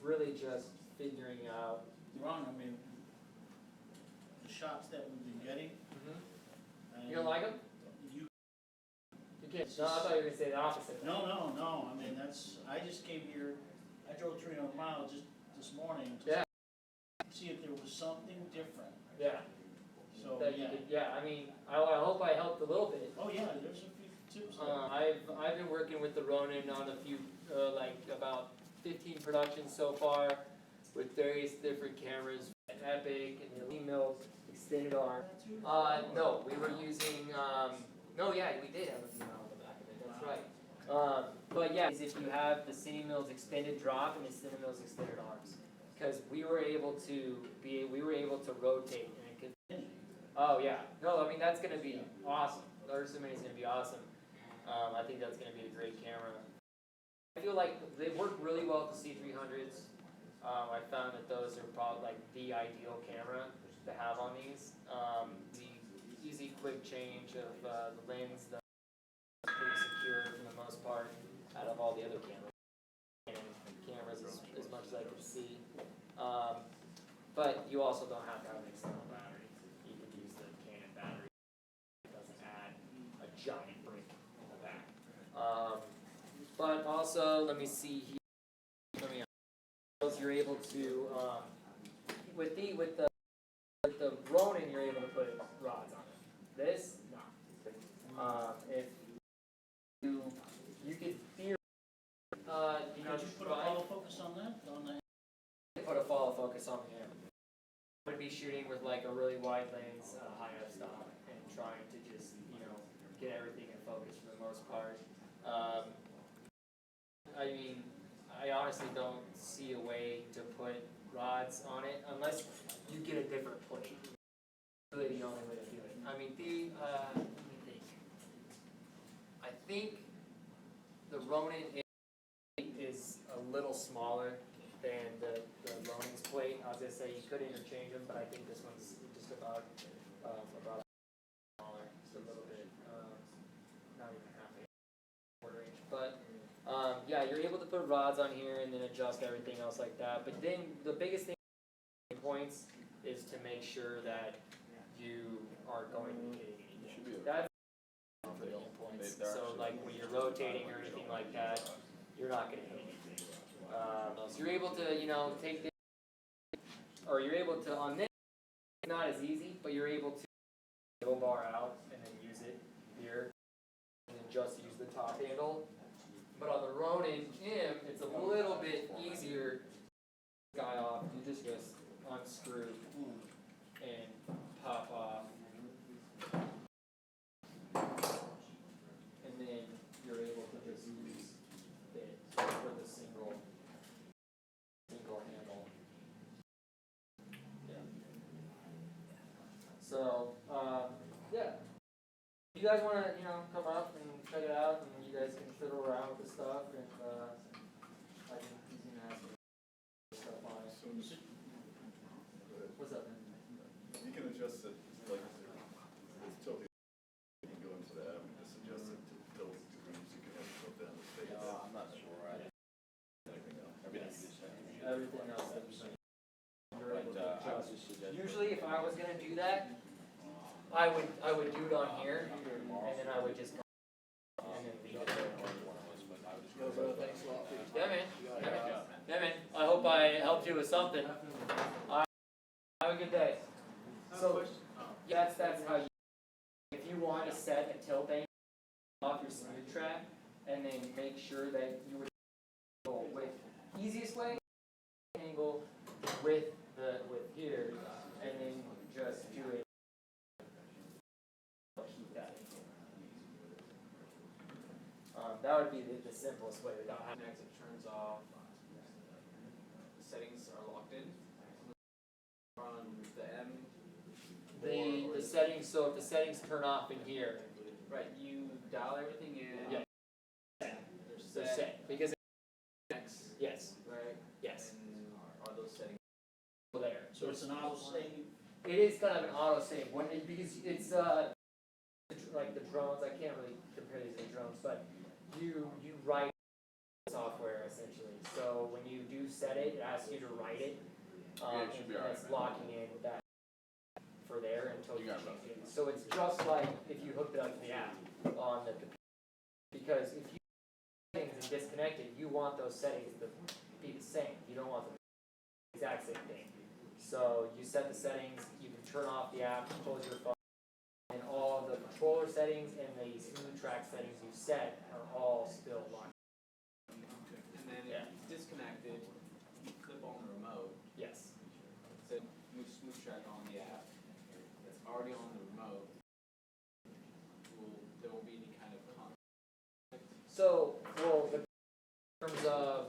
really just figuring out. Ron, I mean, the shots that we've been getting. You don't like them? You can't. No, I thought you were gonna say the opposite. No. I mean, I just came here. I drove 300 miles just this morning to see if there was something different. Yeah. So that you could, I mean, I hope I helped a little bit. Oh yeah, there's a few tips. I've been working with the Ronin on a few, like about 15 productions so far, with various different cameras, Epic and the Mills extended arm. No, we were using. No, yeah, we did have a female on the back of it. That's right. But yeah, is if you have the Cine Mills extended drop and the Cine Mills extended arms, because we were able to rotate and it could. Oh yeah, no, I mean that's gonna be awesome. Ronin Seminar is gonna be awesome. I think that's gonna be a great camera. I feel like they work really well with the C300s. I found that those are probably like the ideal camera to have on these. The easy quick change of the lens, the pretty secure for the most part out of all the other cameras as much as I can see. But you also don't have to have an external battery. You could use the Canon battery. It doesn't add a giant brick in the back. But also, let me see here. You're able to with the Ronin, you're able to put rods on it. This, no. If you could fear, Could you put a follow focus on that? Put a follow focus on the camera. I would be shooting with like a really wide lens, high f-stop, and trying to just get everything in focus for the most part. I mean, I honestly don't see a way to put rods on it unless you get a different plate. Really the only way to do it. I mean, let me think. I think the Ronin is a little smaller than the Ronin's plate. I was gonna say you could interchange them, but I think this one's just about smaller, just a little bit, not even half a quarter inch, but. Yeah, you're able to put rods on here and then adjust everything else like that. But then the biggest thing points is to make sure that you are going to be hitting anything. That's for the points. So like when you're rotating or anything like that, you're not going to hit anything. So you're able to, take this, or you're able to on this. It's not as easy, but you're able to middle bar out and then use it here, and then just use the top handle. But on the Ronin M, it's a little bit easier. Guy off, you just unscrew and pop off, and then you're able to just use it for the single handle. Yeah. So yeah. If you guys want to, come up and check it out, and you guys can fiddle around with the stuff, and I can ask stuff on it. What's up, man? You can adjust it like it's tilting. You can go into the app and just adjust it to tilt degrees. You can have it tilt down the face. I'm not sure. Everything else. Everything else that you're able to adjust. Usually, if I was gonna do that, I would do it on here, and then I would just and then leave it there. Yeah, man. Yeah, man. I hope I helped you with something. Have a good day. So, that's how you. If you want to set a tilt angle off your smooth track, and then make sure that you would go with easiest way angle with here, and then just do it. That would be the simplest way without having. Next, it turns off. Settings are locked in. On the M. The settings. So if the settings turn off in here, Right, you dial everything in. Yeah. They're set because Next, yes, right? yes, And are those settings there. So it's an auto save. It is kind of an auto save because it's like the drones. I can't really compare these to drones, but you write software essentially. So when you do set it, it asks you to write it. Yeah, it should be and alright, it's man. locking in that for there until You you got it, change it. So it's just like if you hooked it up to the app on the computer. Because if you things and disconnect it, you want those settings to be the same. You don't want them to be the exact same thing. So you set the settings, you can turn off the app, close your phone, and all of the controller settings and the smooth track settings you set are all still locked. And then if Yeah. it's disconnected, you clip on the remote, Yes. so move smooth track on the app, that's already on the remote, there won't be any kind of conflict. So, well, in terms of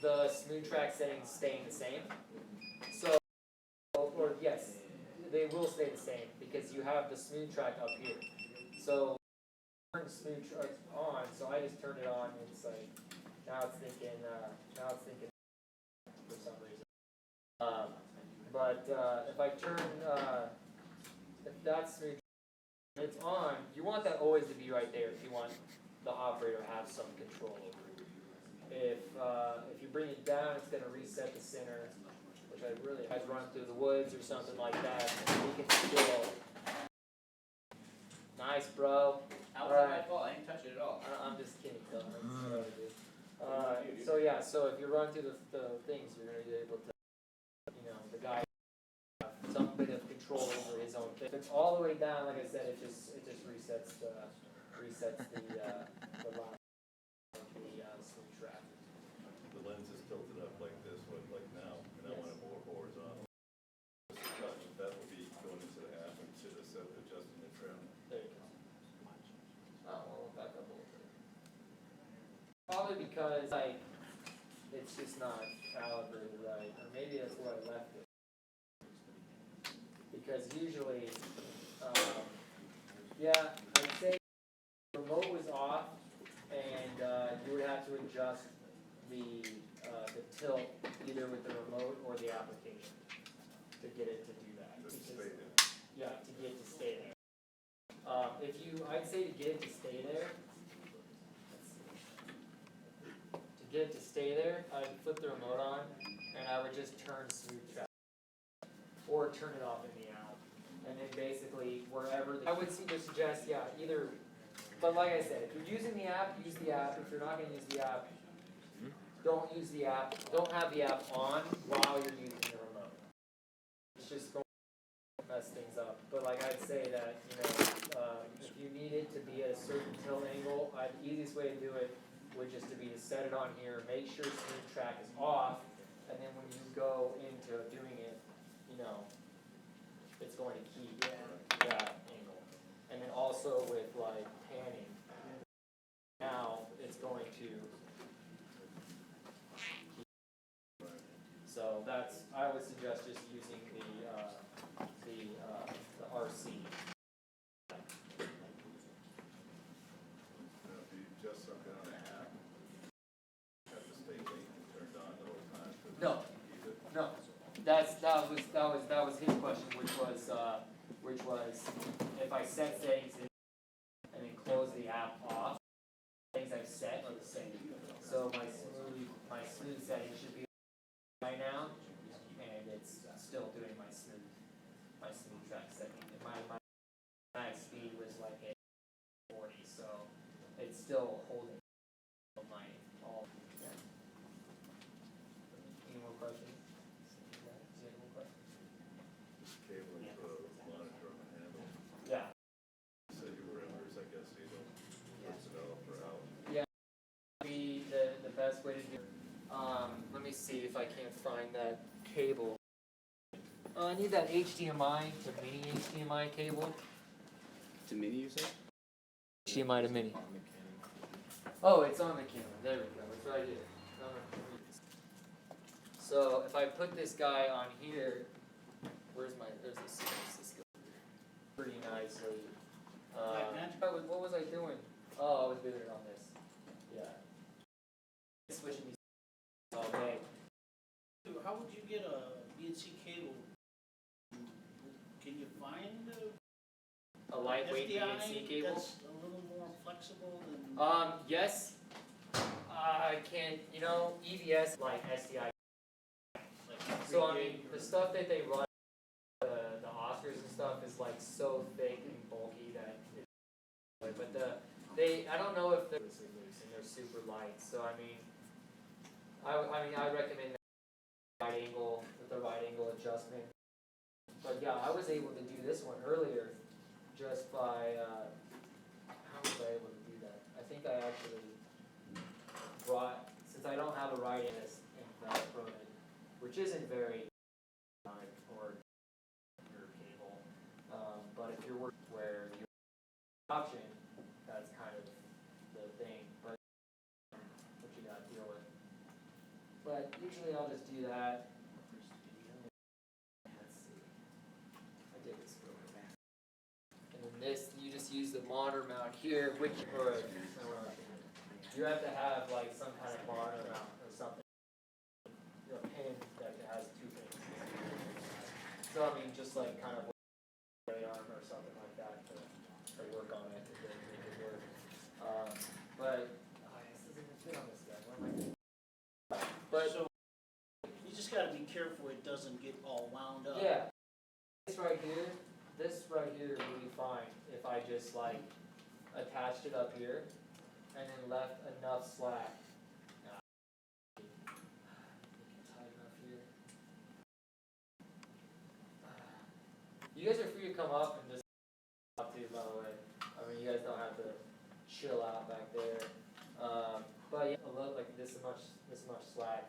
the smooth track settings staying the same, so, or yes, they will stay the same because you have the smooth track up here. So, turn smooth track on, so I just turned it on and it's like, now it's thinking for some reason. But if I turn, if that's smooth track, it's on, you want that always to be right there if you want the operator to have some control over it. If you bring it down, it's gonna reset the center, which I really had run through the woods or something like that. You can still. Nice, bro. How was that my fault? I didn't touch it at all. I'm just kidding, though. So yeah, so if you run through the things, you're gonna be able to, the guy have some bit of control over his own thing. If it's all the way down, like I said, it just resets the line of the smooth track. The lens is tilted up like this, like now, and I want it more horizontal. That will be going into the app and to the set adjusting the trim. There you go. Well, back up a little bit. Probably because it's just not calibrated right, or maybe that's where I left it. Because usually, yeah, I'd say the remote was off, and you would have to adjust the tilt either with the remote or the application to get it to do that. Just Because- stay there. Yeah, to get it to stay there. I'd say to get it to stay there, I'd flip the remote on, and I would just turn smooth track, or turn it off in the app, and then basically wherever, I would suggest, yeah, either, but like I said, if you're using the app, use the app. If you're not gonna use the app, don't use the app, don't have the app on while you're using the remote. It's just going to mess things up. But like I'd say that, if you need it to be at a certain tilt angle, the easiest way to do it would just to be to set it on here, make sure smooth track is off, and then when you go into doing it, it's going to keep that angle. And then also with like panning, now it's going to. So I would suggest just using the RC. Now, if you adjust something on the app, have the stay turned on the whole time. No. No, that was his question, which was if I set settings and then close the app off, things I've set are the same. So my smooth setting should be right now, and it's still doing my smooth track setting. My max speed was like a 40, so it's still holding my all. Yeah. Any more questions? Just cable into a monitor on the handle. Yeah. Set your parameters, I guess, so you don't force developer out. Be the best way to do it. Let me see if I can't find that cable. I need that HDMI to mini HDMI cable. To mini, you said? HDMI to mini. Oh, it's on the camera. There we go. It's right here. So if I put this guy on here, there's this pretty nicely. What was I doing? Oh, I was doing it on this. Yeah. Switching these all day. How would you get a BNC cable? Can you find A lightweight FDI BNC cable. that's a little more flexible than? Yes. I can't, you know, EVS like SDI. So I mean, the stuff that they run, the Oscars and stuff is like so thick and bulky that, but I don't know if they're loose and they're super light. So I mean, I recommend that right angle with the right angle adjustment. But yeah, I was able to do this one earlier just by how was I able to do that? I think I actually brought, since I don't have a right angle in Ronin, which isn't very or your cable, but if you're working where you have option, that's kind of the thing, but what you gotta deal with. But usually I'll just do that. Let's see. I did this for a minute. And then this, you just use the monitor mount here, which you have to have like some kind of monitor mount or something. A pin that has two pins. So I mean, just like kind of right arm or something like that to work on it to make it work. But this doesn't even fit on this guy. What am I doing? But So, you just gotta be careful it doesn't get all wound up. yeah, this right here would be fine if I just like attached it up here and then left enough slack. Tight enough here. You guys are free to come up and just talk to, by the way. I mean, you guys don't have to chill out back there. But yeah, a little like this much slack,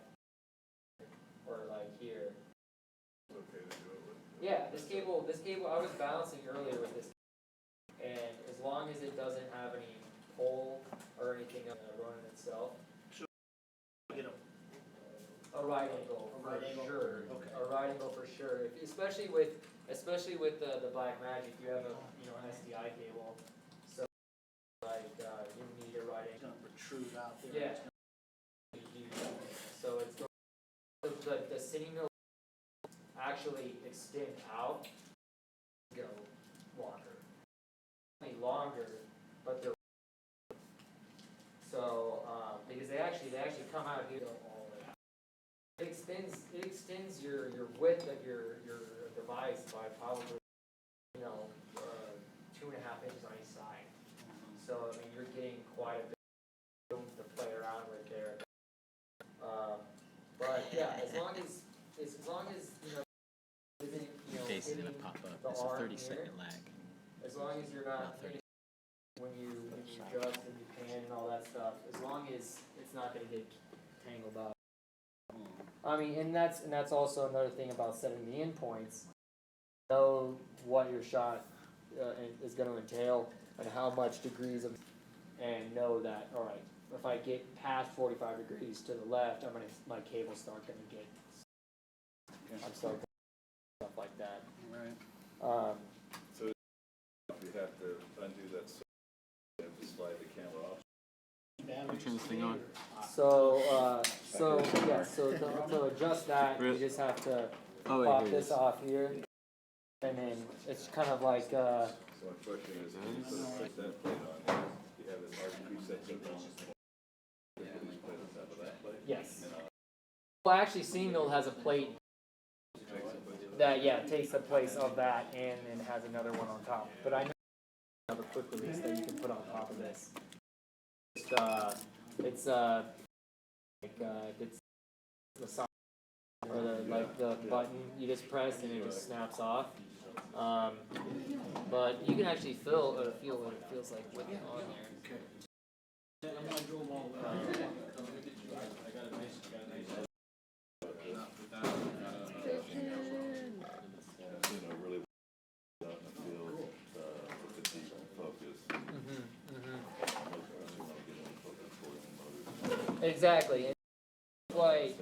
or like here. It's okay to do it with. Yeah, this cable, I was balancing earlier with this, and as long as it doesn't have any pole or anything on the Ronin itself. Get A right angle, A right for angle? sure. Okay. A right angle for sure. Especially with the Black Magic, you have a SDI cable, so like you need a right it's angle. gonna protrude out there. Yeah. So it's the sitting mill actually extend out, go longer. Not longer, but they're so because they actually come out here all the way out. It extends your width of your device by probably 2.5 inches on each side. So I mean you're getting quite a bit of room to play around with there. But yeah, as long as Face is gonna pop up. the It's a arm 30-second here, lag. as long as you're not hitting when you adjust and you pan and all that stuff, as long as it's not gonna get tangled up. I mean, and that's also another thing about setting the endpoints. Know what your shot is going to entail and how much degrees of, and know that all right, if I get past 45 degrees to the left, my cable's start going to get. I'm starting stuff like that. Right. So you have to undo that, so you have to slide the camera off. Turn this thing on. So to adjust that, you just have to Oh, wait, pop here it this is. off here, and then it's kind of like. So my question is, if you put a percent plate on there, you have this RGB set to on. You put these plates on top of that plate? Yes. And, Well, actually, Seamill has a plate that takes the place of that and then has another one on top. But I know another quick release that you can put on top of this. It's the sign or the button you just press and it just snaps off. But you can actually feel what it feels like with it on there. really out in the field, with the deep focus. Exactly. Like,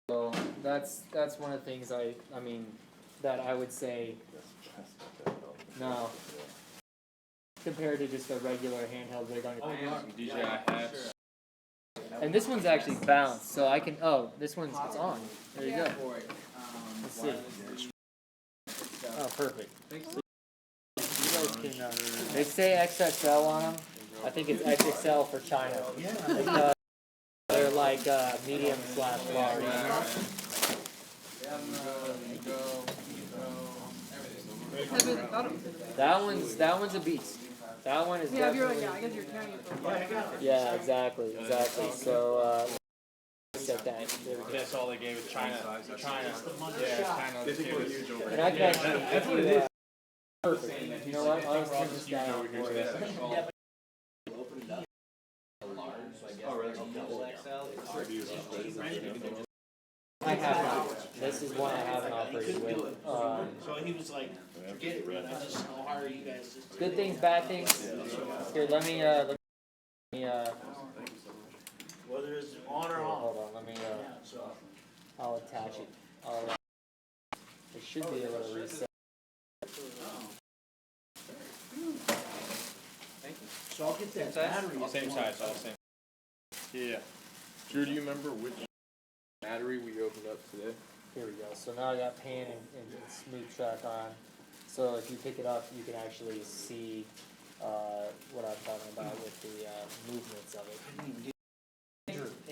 so that's one of the things that I would say no compared to just a regular handheld rig on your DJI hats. And this one's actually bounced, so I can it's on. There you go. Let's see. Oh, perfect. So you guys can they say XXL on them. I think it's XXL for China. Yeah. Because they're like medium / large. That one's a beast. That one is Yeah, if you're definitely. like, yeah, I guess you're carrying it for Yeah, I got it. Yeah, exactly. So set that. There we go. That's all they gave us. China. China. It's the money Yeah, shot. China. They think we're huge over And there. I can actually. That's what it is. Perfect. You know what? I'll just turn this down over here, for so you. that's like all- Opened up large, so I guess Oh, really? it's double XL. I have. This is one I haven't operated with. So he was like, forget it, man, I'll hire you guys. Just Good things, bad things. Here, let me. whether it's on or off. Hold on. Let me. Yeah, so. I'll attach it. It should be able to reset. So I'll get that battery. Same size, all same. Yeah. Drew, do you remember which battery we opened up today? Here we go. So now I got pan and smooth track on. So if you pick it up, you can actually see what I'm talking about with the movements of it.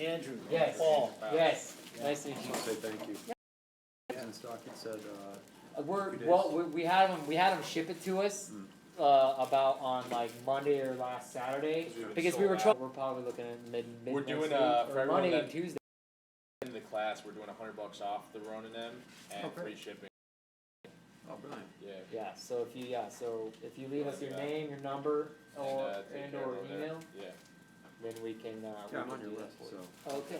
Andrew. Yes. Paul. Yes. Nice to meet you. Say thank you. In stock, it said, We had them ship it to us about on like Monday or last Saturday because we were we're probably looking at mid We're doing, next week, for or everyone Monday that- and Tuesday. In the class, we're doing $100 off the Ronin M and free shipping. oh, brilliant. Yeah. Yeah. So if you leave us your name, your number, or take and care or of that. email, Yeah. then we can. Yeah, we I'm can on your do that list, for so. you. Okay.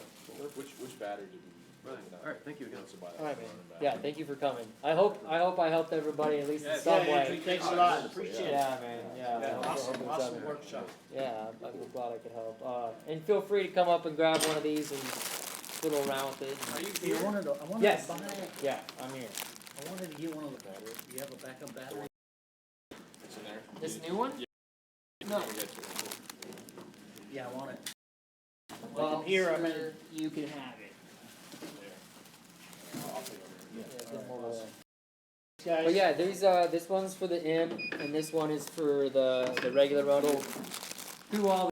Which battery did we use? Brilliant. All right, thank you again. All right, man. Yeah, thank you for coming. I hope I helped everybody at least in Yeah, some Andrew, way. thanks a lot, appreciate it. Yeah, man. Yeah. I hope Awesome, it's awesome done. workshop. Yeah, I'm glad I could help. And feel free to come up and grab one of these and fiddle around with it. I wanted Yes. to buy, Yeah, I'm here. I wanted to get one of the batteries. Do you have a backup battery? It's in there. This new one? Yeah. No. We'll get to it. Yeah, I want it. Well, Here, I mean, sir, you can have it. I'll take it over here. guys. But yeah, this one's for the M, and this one is for the regular model. Who all